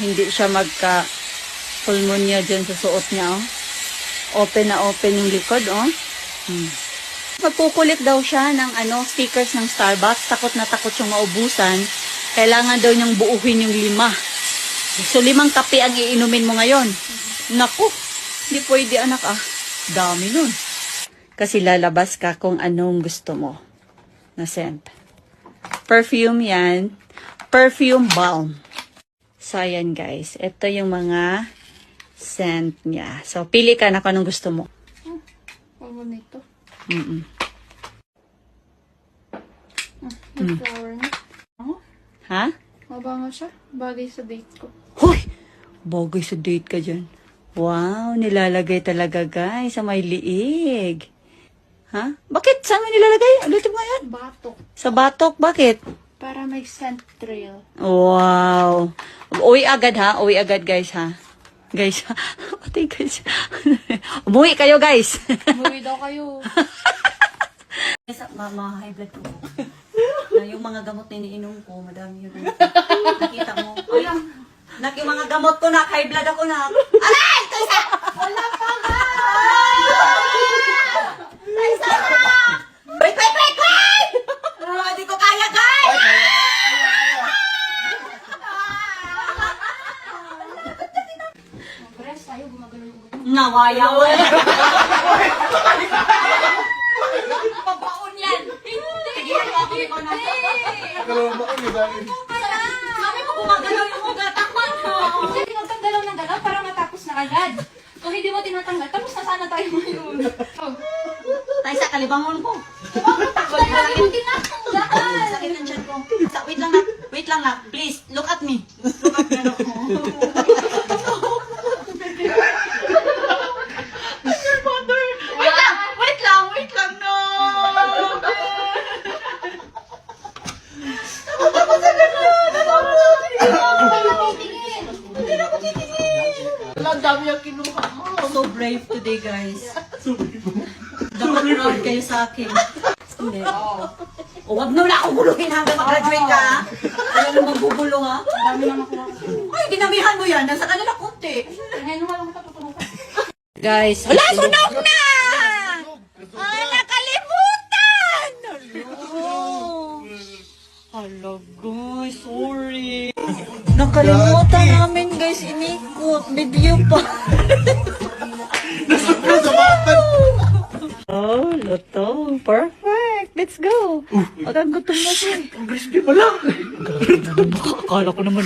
hindi siya magka-pulmonya dyan sa suot niya, oh. Open na open yung likod, oh. Magkukulit daw siya ng stickers ng Starbucks. Takot na takot siyang maubusan. Kailangan daw niyang buuhin yung 5. So, 5 kape ang iinumin mo ngayon. Naku, hindi pwede anak Dami nun. Kasi lalabas ka kung anong gusto mo na scent. Perfume yan. Perfume balm. So, ayan guys. Ito yung mga scent niya. So, pili ka na kung anong gusto mo. Ano nito? Mm. Flower na. Ha? Mabango siya. Bagay sa date ko. Hoy! Bagay sa date ka dyan. Wow, nilalagay talaga guys sa may liig. Ha? Bakit? Saan mo nilalagay? Ulitin mo yan. Batok. Sa batok? Bakit? Para may scent trail. Wow. Uwi agad ha? Uwi agad guys ha? Guys ha? Pati guys. Umuwi kayo guys. Umuwi daw kayo. High blood ko. Na yung mga gamot na iniinom ko, madami yun. Nakita mo. Ay, yung mga gamot ko na, high blood ako na. Aray! Kaysa! Wala pa nga! Kaysa na! Wait! Hindi ko kaya, guys! Press tayo, gumagalaw. Nawaya mo. Pabaon yan. Hindi ako ikaw na. Sabi mo gumagalaw yung ugat. Takman mo. Kasi huwag kang galaw ng galaw para matapos na agad. Kung hindi mo tinatanggal, tapos na sana tayo ngayon. Tayo sa kalibangon ko. Lagi mo tinatanggal. Sakit ang tiyan ko. Wait lang na. Please, look at me. Look at me. Wait lang, no! Ang dami ang kinuha mo. So brave today, guys. Dapat proud kayo sa akin. Hindi. O, wag na ako guluhin hanggang mag-graduate ka, ha? Wala nang magbubulong, ha? Ang dami na nakuha ko. Ay, dinamihan mo yan. Nasa kanila konti. Ngayon nga lang matutulong ka. Guys, wala, sunog na! Ay, nakalimutan! Hala, guys, sorry. Nakalimutan namin, guys, inikot. Video pa. Oh, luto. Perfect. Let's go. Agad gutom na siya. Crispy pa lang. Akala ko naman